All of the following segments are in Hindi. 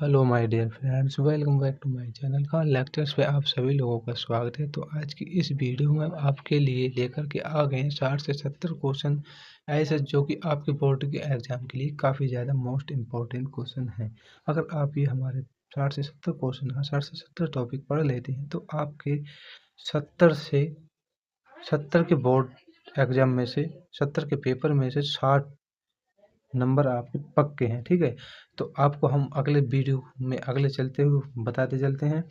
Hello my dear friends, welcome back to my channel का लेक्चर्स पे आप सभी लोगों का स्वागत है। तो आज की इस वीडियो में आपके लिए लेकर के आ गए हैं 60 से 70 क्वेश्चन ऐसे जो कि आपके बोर्ड के एग्जाम के लिए काफ़ी ज़्यादा मोस्ट इम्पोर्टेंट क्वेश्चन हैं। अगर आप ये हमारे 60 से 70 क्वेश्चन का 60 से 70 टॉपिक पढ़ लेते हैं तो आपके 70 से 70 के बोर्ड एग्जाम में से 70 के पेपर में से 60 नंबर आपके पक्के हैं। ठीक है, तो आपको हम अगले वीडियो में अगले चलते हुए बताते चलते हैं।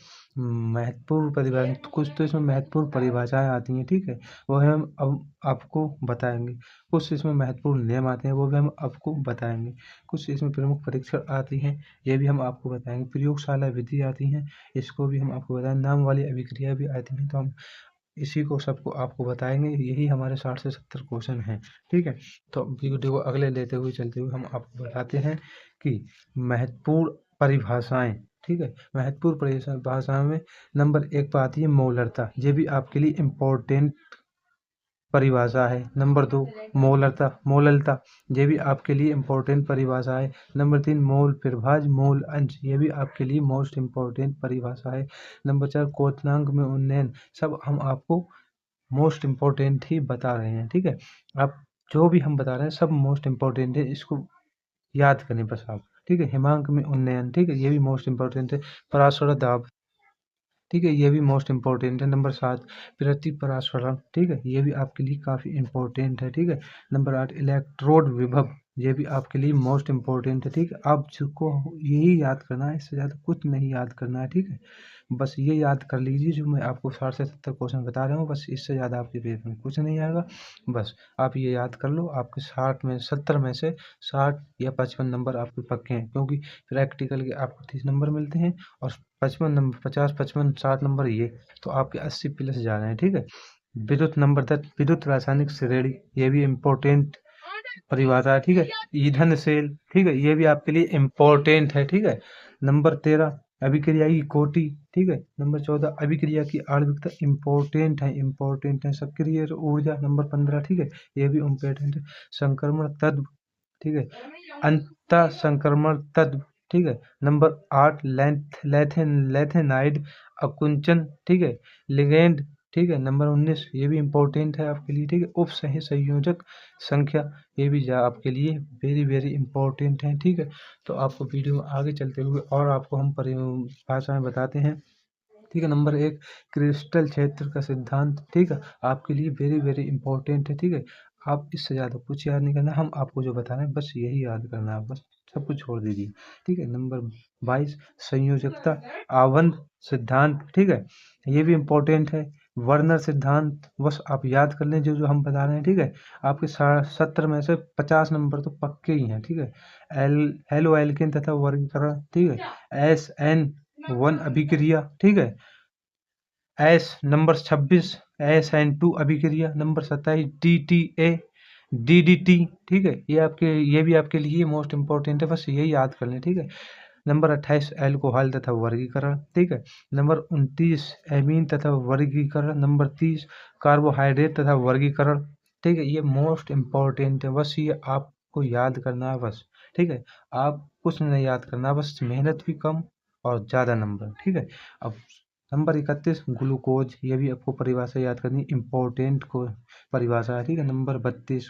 महत्वपूर्ण परिभाषा, कुछ तो इसमें महत्वपूर्ण परिभाषाएं आती हैं। ठीक है, वो हम अब आपको बताएंगे। कुछ इसमें महत्वपूर्ण नियम आते हैं, वो भी हम आपको बताएंगे। कुछ इसमें प्रमुख परीक्षण आती हैं, ये भी हम आपको बताएंगे। प्रयोगशाला विधि आती हैं, इसको भी हम आपको बताएंगे। नाम वाली अभिक्रिया भी आती हैं, तो हम इसी को सबको आपको बताएंगे। यही हमारे 60 से 70 क्वेश्चन हैं। ठीक है, तो वीडियो को अगले लेते हुए चलते हुए हम आपको बताते हैं कि महत्वपूर्ण परिभाषाएं। ठीक है, महत्वपूर्ण परिभाषाओं में नंबर 1 पर आती है मौलिकता। ये भी आपके लिए इम्पोर्टेंट परिभाषा है। नंबर 2 मोललता, ये भी आपके लिए इम्पोर्टेंट परिभाषा है। नंबर 3 मोल प्रभाज मोल अंश, ये भी आपके लिए मोस्ट इम्पोर्टेंट परिभाषा है। नंबर 4 क्वोथनांक में उन्नयन, सब हम आपको मोस्ट इम्पोर्टेंट ही बता रहे हैं। ठीक है, आप जो भी हम बता रहे हैं सब मोस्ट इम्पोर्टेंट है, इसको याद करें बस आप। ठीक है, हिमांक में उन्नयन, ठीक है, ये भी मोस्ट इम्पोर्टेंट है। पराशर दाब, ठीक है, ये भी मोस्ट इम्पोर्टेंट है। नंबर 7 प्रति परासरण, ठीक है, ये भी आपके लिए काफ़ी इम्पोर्टेंट है। ठीक है, नंबर 8 इलेक्ट्रोड विभव, ये भी आपके लिए मोस्ट इम्पोर्टेंट है। ठीक है, आप जिसको यही याद करना है, इससे ज़्यादा कुछ नहीं याद करना है। ठीक है, बस ये याद कर लीजिए जो मैं आपको 60 से 70 क्वेश्चन बता रहा हूँ, बस इससे ज़्यादा आपके पेपर में कुछ नहीं आएगा। बस आप ये याद कर लो, आपके 60 में 70 में से 60 या 55 नंबर आपके पक्के हैं, क्योंकि प्रैक्टिकल के आपको 30 नंबर मिलते हैं और 55 नंबर 50 55 60 नंबर ये, तो आपके 80 प्लस जा रहे हैं। ठीक है, विद्युत नंबर 10 विद्युत रासायनिक श्रेणी, ये भी इम्पोर्टेंट परिभाषा है। ठीक है, ईंधन सेल, ठीक है, ये भी आपके लिए इम्पोर्टेंट है। ठीक है, नंबर 13 अभिक्रिया की कोटि, ठीक है। नंबर 14 अभिक्रिया की आणविकता, इम्पोर्टेंट है। सक्रिय ऊर्जा नंबर 15, ठीक है, ये भी इम्पोर्टेंट है। संक्रमण तत्व, ठीक है, अंत संक्रमण तत्व, ठीक है। नंबर 8 लेथेनाइड अकुंचन, ठीक है, लिगेंड, ठीक है। नंबर 19 ये भी इम्पोर्टेंट है आपके लिए। ठीक है, उप सह संयोजक संख्या, ये भी आपके लिए वेरी वेरी इंपॉर्टेंट है। ठीक है, तो आपको वीडियो में आगे चलते हुए और आपको हम परिभाषाएं बताते हैं। ठीक है, नंबर 1 क्रिस्टल क्षेत्र का सिद्धांत, ठीक है, आपके लिए वेरी वेरी इंपॉर्टेंट है। ठीक है, आप इससे ज़्यादा कुछ याद नहीं करना, हम आपको जो बता रहे हैं बस यही याद करना है, बस सब कुछ छोड़ दीजिए। ठीक है, नंबर 22 संयोजकता आबंध सिद्धांत, ठीक है, ये भी इम्पोर्टेंट है। वर्नर सिद्धांत, बस आप याद कर लें जो जो हम बता रहे हैं। ठीक है, आपके 70 में से 50 नंबर तो पक्के ही हैं। ठीक है, हेलो एल्केन तथा वर्गीकरण, ठीक है, SN1 अभिक्रिया, ठीक है, नंबर 26 SN2 अभिक्रिया, नंबर 27 DTA DDT, ठीक है, ये भी आपके लिए मोस्ट इम्पोर्टेंट है, बस यही याद कर लें। ठीक है, नंबर 28 अल्कोहल तथा वर्गीकरण, ठीक है, नंबर 29 एमीन तथा वर्गीकरण, नंबर 30 कार्बोहाइड्रेट तथा वर्गीकरण, ठीक है, ये मोस्ट इम्पोर्टेंट है, बस ये आपको याद करना है बस। ठीक है, आप कुछ नहीं याद करना, बस मेहनत भी कम और ज़्यादा नंबर। ठीक है, अब नंबर 31 ग्लूकोज, ये भी आपको परिभाषा याद करनी है, इम्पोर्टेंट को परिभाषा है। ठीक है, number 32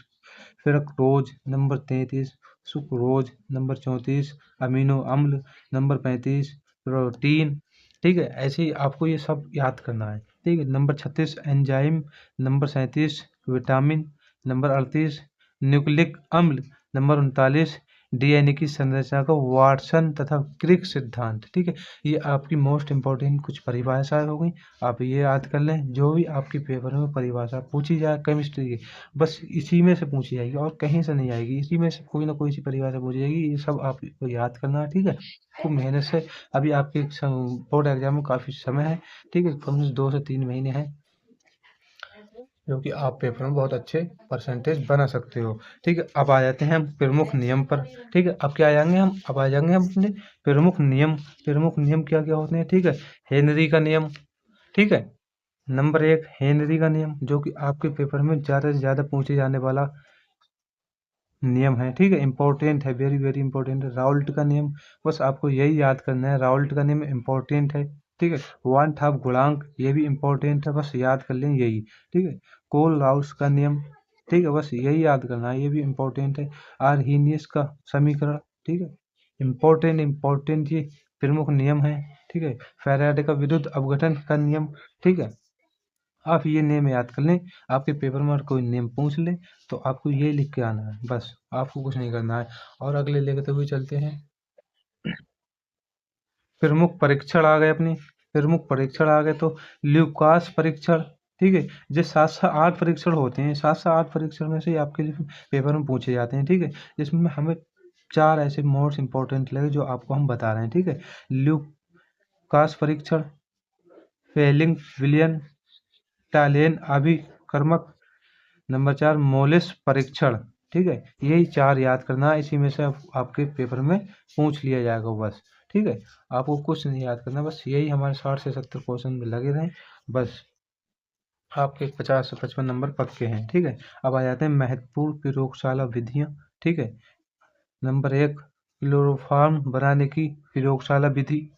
fructose, number 33 sucrose, number 34 amino अम्ल, नंबर 35 प्रोटीन, ठीक है, ऐसे ही आपको ये सब याद करना है। ठीक है, number 36 enzyme, number 37 vitamin, number 38 nucleic अम्ल, नंबर 39 डीएनए की संरचना का वाटसन तथा क्रिक सिद्धांत। ठीक है, ये आपकी मोस्ट इम्पोर्टेंट कुछ परिभाषाएं हो गई, आप ये याद कर लें। जो भी आपके पेपर में परिभाषा पूछी जाए केमिस्ट्री की, बस इसी में से पूछी जाएगी और कहीं से नहीं आएगी, इसी में से कोई ना कोई सी परिभाषा पूछी जाएगी, ये सब आपको याद करना है। ठीक है, खूब मेहनत से, अभी आपके बोर्ड एग्जाम में काफ़ी समय है। ठीक है, कम से 2 से 3 महीने हैं, जो कि आप पेपर में बहुत अच्छे परसेंटेज बना सकते हो। ठीक है, अब आ जाते हैं हम प्रमुख नियम पर। ठीक है, अब क्या आ जाएंगे हम, अब आ जाएंगे हम अपने प्रमुख नियम। प्रमुख नियम क्या क्या होते हैं? ठीक है, हेनरी का नियम, ठीक है, नंबर 1 हेनरी का नियम, जो कि आपके पेपर में ज़्यादा से ज़्यादा पूछे जाने वाला नियम है, ठीक है, इम्पोर्टेंट है, वेरी वेरी इंपॉर्टेंट है। राउल्ट का नियम, बस आपको यही याद करना है, राउल्ट का नियम इम्पोर्टेंट है, ठीक है। वन हाफ गुणांक, ये भी इम्पोर्टेंट है, बस याद कर लें यही, ठीक है। कोल राउस का नियम, ठीक है, बस यही याद करना है, ये भी इम्पोर्टेंट है। आर्हीनियस का समीकरण, ठीक है, इम्पोर्टेंट ये प्रमुख नियम है, ठीक है। फैराडे का विद्युत अपघटन का नियम, ठीक है। आप ये नेम याद कर लें, आपके पेपर में कोई नेम पूछ ले तो आपको ये लिख के आना है, बस आपको कुछ नहीं करना है। और अगले लेते हुए चलते हैं। प्रमुख परीक्षण आ गए अपने, प्रमुख परीक्षण आ गए तो ल्यूकास परीक्षण, ठीक है। जो 7 से 8 परीक्षण होते हैं, 7 से 8 परीक्षण में से आपके लिए पेपर में पूछे जाते हैं, ठीक है। जिसमें हमें 4 ऐसे मोस्ट इंपॉर्टेंट लगे जो आपको हम बता रहे हैं, ठीक है। ल्यूकास परीक्षण, फेलिंग विलियन, टालियन अभिकर्मक, नंबर 4 मोलिस परीक्षण, ठीक है। यही 4 याद करना है, इसी में से आपके पेपर में पूछ लिया जाएगा बस, ठीक है। आपको कुछ नहीं याद करना, बस यही हमारे 60 से 70 क्वेश्चन में लगे रहें, बस आपके 50 से 55 नंबर पक्के हैं, ठीक है। अब आ जाते हैं महत्वपूर्ण प्रयोगशाला विधियां, ठीक है। नंबर 1 क्लोरोफॉर्म बनाने की प्रयोगशाला विधि,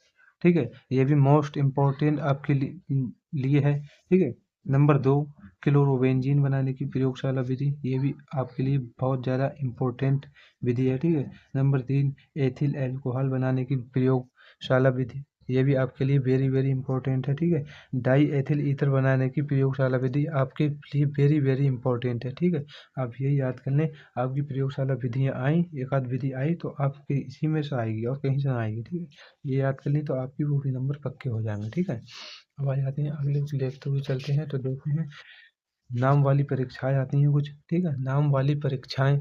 ठीक है, ये भी मोस्ट इम्पोर्टेंट आपके लिए है, ठीक है। नंबर 2 क्लोरोबेंजीन बनाने की प्रयोगशाला विधि, ये भी आपके लिए बहुत ज़्यादा इम्पोर्टेंट विधि है, ठीक है। नंबर 3 एथिल एल्कोहल बनाने की प्रयोगशाला विधि, ये भी आपके लिए वेरी वेरी इंपॉर्टेंट है, ठीक है। डाई एथिल ईथर बनाने की प्रयोगशाला विधि आपके लिए वेरी वेरी इंपॉर्टेंट है, ठीक है। आप यही याद कर लें, आपकी प्रयोगशाला विधियाँ आई, एक आध विधि आई तो आपके इसी में से आएगी और कहीं से ना आएगी, ठीक है। ये याद कर लें तो आपकी वो भी नंबर पक्के हो जाएंगे, ठीक है। अब आ जाते हैं अगले देखते हुए चलते हैं, तो देखते हैं नाम वाली परीक्षाएं आती हैं कुछ, ठीक है। नाम वाली परीक्षाएं,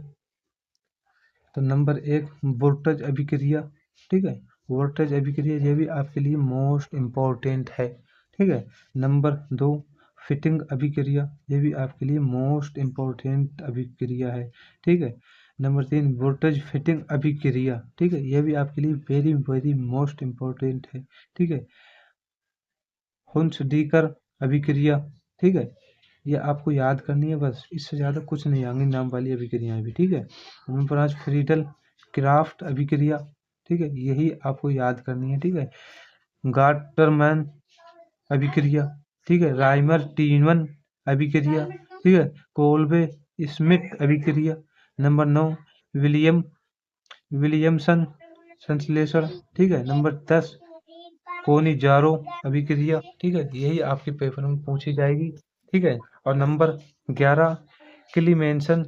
तो नंबर 1 वोल्टेज अभिक्रिया, ठीक है। वोल्टेज अभिक्रिया ये भी आपके लिए मोस्ट इम्पोर्टेंट है, ठीक है। नंबर 2 फिटिंग अभिक्रिया, ये भी आपके लिए मोस्ट इम्पोर्टेंट अभिक्रिया है, ठीक है। नंबर 3 वोल्टेज फिटिंग अभिक्रिया, ठीक है, ये भी आपके लिए वेरी वेरी मोस्ट इम्पोर्टेंट है, ठीक है। हुन्स-डीकर अभिक्रिया, ठीक है, ये आपको याद करनी है बस, इससे ज़्यादा कुछ नहीं आएंगी नाम वाली अभिक्रियाएं भी, ठीक है। नंबर 5 फ्रीडल क्राफ्ट अभिक्रिया, ठीक है, यही आपको याद करनी है, ठीक है। गाटरमैन अभिक्रिया, ठीक है। राइमर टीनवन अभिक्रिया, ठीक है। कोल्बे स्मिथ अभिक्रिया। नंबर 9 विलियम विलियमसन संश्लेषण, ठीक है। नंबर 10 कोनिजारो अभिक्रिया, ठीक है, यही आपके पेपर में पूछी जाएगी, ठीक है। और नंबर 11 क्लीमेंसन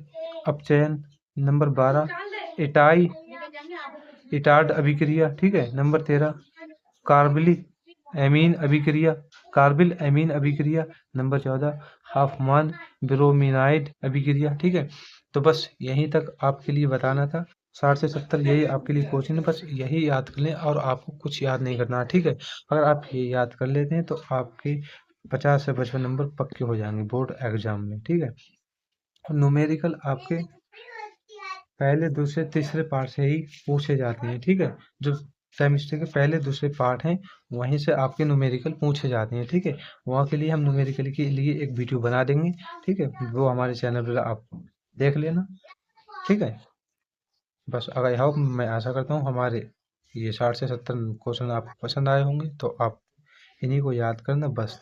अपचयन। नंबर 12 इटाई इटार्ड अभिक्रिया, ठीक है। नंबर 13 कार्बली एमीन अभिक्रिया, कार्बिल एमीन अभिक्रिया। नंबर 14 हाफमान ब्रोमीनाइड अभिक्रिया, ठीक है। तो बस यहीं तक आपके लिए बताना था, 60 से 70 यही आपके लिए क्वेश्चन है, बस यही याद कर लें और आपको कुछ याद नहीं करना है, ठीक है। अगर आप ये याद कर लेते हैं तो आपके 50 से 55 नंबर पक्के हो जाएंगे बोर्ड एग्जाम में, ठीक है। और न्यूमेरिकल आपके पहले दूसरे तीसरे पार्ट से ही पूछे जाते हैं, ठीक है। जो सेमिस्टर के पहले दूसरे पार्ट हैं वहीं से आपके न्यूमेरिकल पूछे जाते हैं, ठीक है। वहाँ के लिए हम न्यूमेरिकल के लिए एक वीडियो बना देंगे, ठीक है, वो हमारे चैनल पर आप देख लेना, ठीक है। बस अगर आई होप, मैं आशा करता हूँ हमारे ये 60 से 70 क्वेश्चन आपको पसंद आए होंगे, तो आप इन्हीं को याद करना बस।